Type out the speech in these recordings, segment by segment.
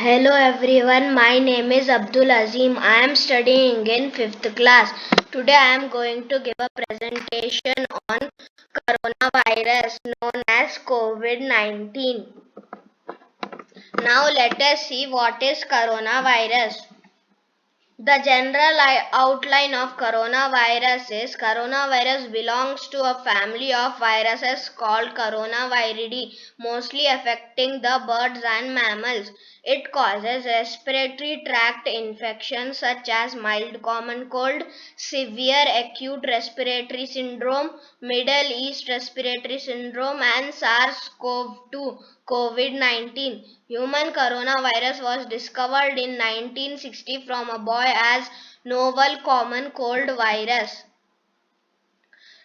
Hello everyone, my name is Abdul Azim. I am studying in 5th class. Today I am going to give a presentation on coronavirus known as COVID-19. Now let us see what is coronavirus. The general outline of coronavirus is coronavirus belongs to a family of viruses called coronaviridae, mostly affecting the birds and mammals. It causes respiratory tract infections such as mild common cold, severe acute respiratory syndrome, Middle East respiratory syndrome, and SARS-CoV-2 COVID-19. Human coronavirus was discovered in 1960 from a boy as novel common cold virus.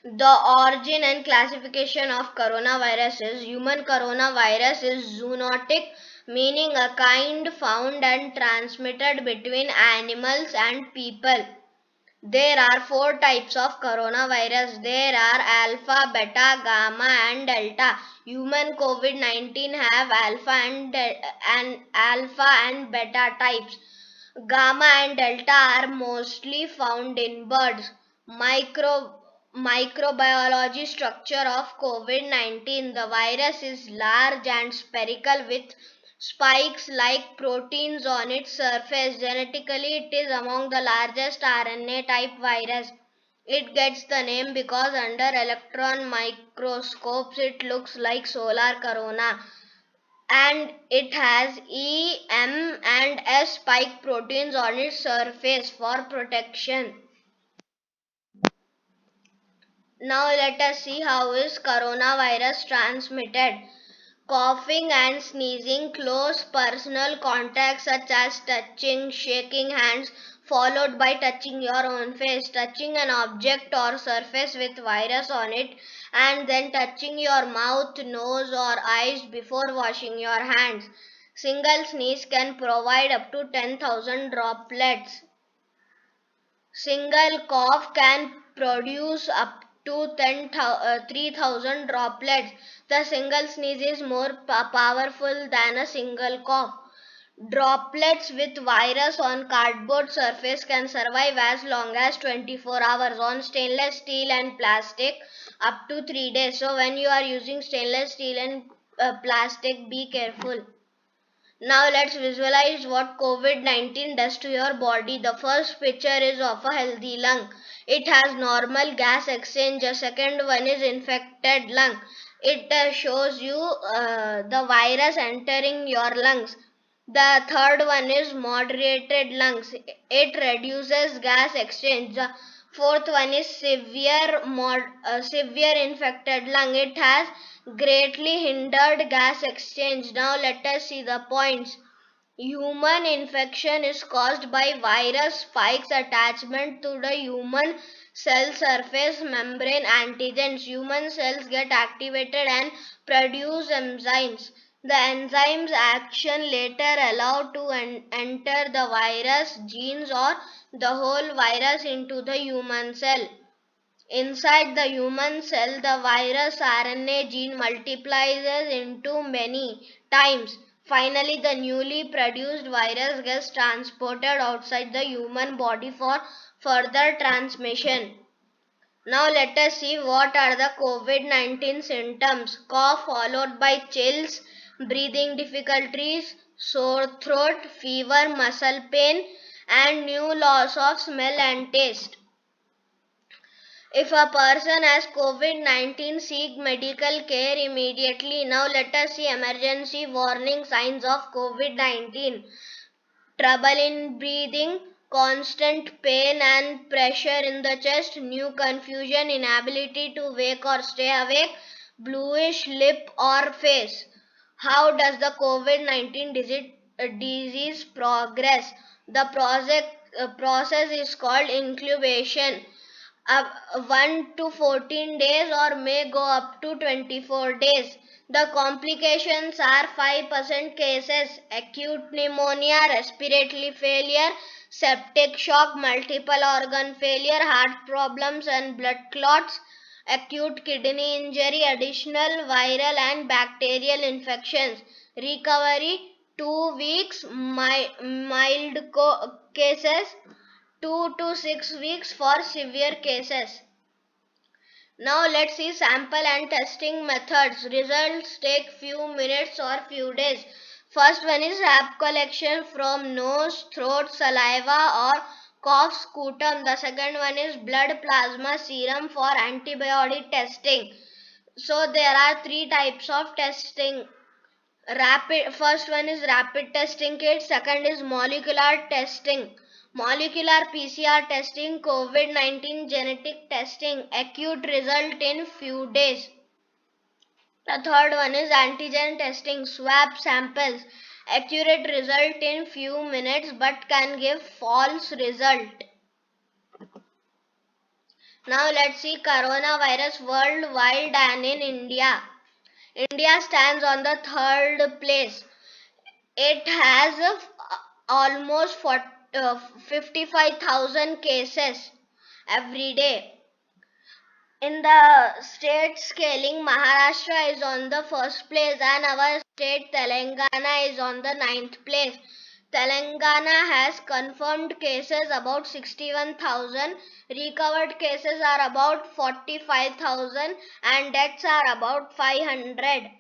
The origin and classification of coronaviruses. Human coronavirus is zoonotic, meaning a kind found and transmitted between animals and people. There are four types of coronavirus. There are alpha, beta, gamma, and delta. Human COVID-19 have alpha and beta types. Gamma and delta are mostly found in birds. Microbiology structure of COVID-19. The virus is large and spherical with spikes like proteins on its surface. Genetically, it is among the largest RNA type virus. It gets the name because under electron microscopes it looks like solar corona, and it has E, M, and S spike proteins on its surface for protection. Now let us see how is coronavirus transmitted. Coughing and sneezing, close personal contact such as touching, shaking hands, followed by touching your own face, touching an object or surface with virus on it, and then touching your mouth, nose, or eyes before washing your hands. Single sneeze can provide up to 10,000 droplets. Single cough can produce up to 3,000 droplets. The single sneeze is more powerful than a single cough. Droplets with virus on cardboard surface can survive as long as 24 hours. On stainless steel and plastic, up to 3 days. So when you are using stainless steel and plastic, be careful. Now let's visualize what COVID-19 does to your body. The first picture is of a healthy lung. It has normal gas exchange. The second one is infected lung. It shows you the virus entering your lungs. The third one is moderated lungs. It reduces gas exchange. The fourth one is severe infected lung. It has greatly hindered gas exchange. Now let us see the points. Human infection is caused by virus spikes attachment to the human cell surface membrane antigens. Human cells get activated and produce enzymes. The enzymes action later allow to enter the virus genes or the whole virus into the human cell. Inside the human cell, the virus RNA gene multiplies into many times. Finally, the newly produced virus gets transported outside the human body for further transmission. Now let us see what are the COVID-19 symptoms. Cough followed by chills, breathing difficulties, sore throat, fever, muscle pain, and new loss of smell and taste. If a person has COVID-19, seek medical care immediately. Now let us see emergency warning signs of COVID-19. Trouble in breathing, constant pain and pressure in the chest, new confusion, inability to wake or stay awake, bluish lip or face. How does the COVID-19 disease progress? The process is called incubation. 1 to 14 days or may go up to 24 days. The complications are 5% cases: acute pneumonia, respiratory failure, septic shock, multiple organ failure, heart problems and blood clots, acute kidney injury, additional viral and bacterial infections. Recovery 2 weeks mild cases, 2 to 6 weeks for severe cases. Now let's see sample and testing methods. Results take few minutes or few days. First one is swab collection from nose, throat, saliva or cough sputum. The second one is blood plasma serum for antibody testing. So there are three types of testing. First one is rapid testing kit, second is molecular testing, molecular PCR testing, COVID-19 genetic testing, acute result in few days. The third one is antigen testing, swab samples, accurate result in few minutes but can give false result. Now let's see coronavirus worldwide and in India. India stands on the third place. It has almost 55,000 cases every day. In the state scaling, Maharashtra is on the first place and our state Telangana is on the ninth place. Telangana has confirmed cases about 61,000, recovered cases are about 45,000 and deaths are about 500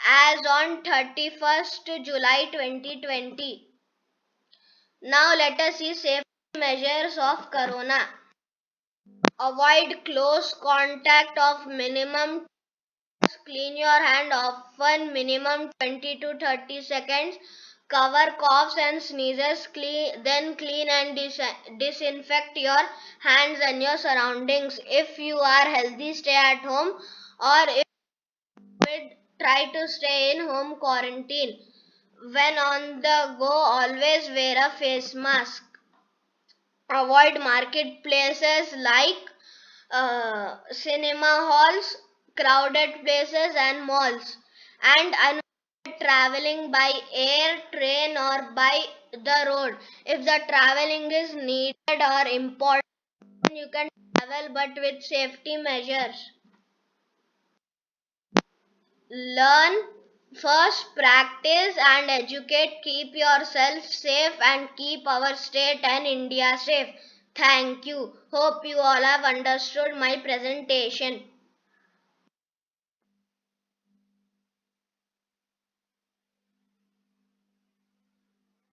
as on 31st July 2020. Now let us see safety measures of corona. Avoid close contact of minimum. Clean your hand often, minimum 20 to 30 seconds. Cover coughs and sneezes. Then clean and disinfect your hands and your surroundings. If you are healthy, stay at home, or if you try to stay in home quarantine. When on the go, always wear a face mask. Avoid marketplaces like cinema halls, crowded places, and malls. And avoid traveling by air, train, or by the road. If the traveling is needed or important, you can travel but with safety measures. Learn first, practice and educate. Keep yourself safe and keep our state and India safe. Thank you. Hope you all have understood my presentation.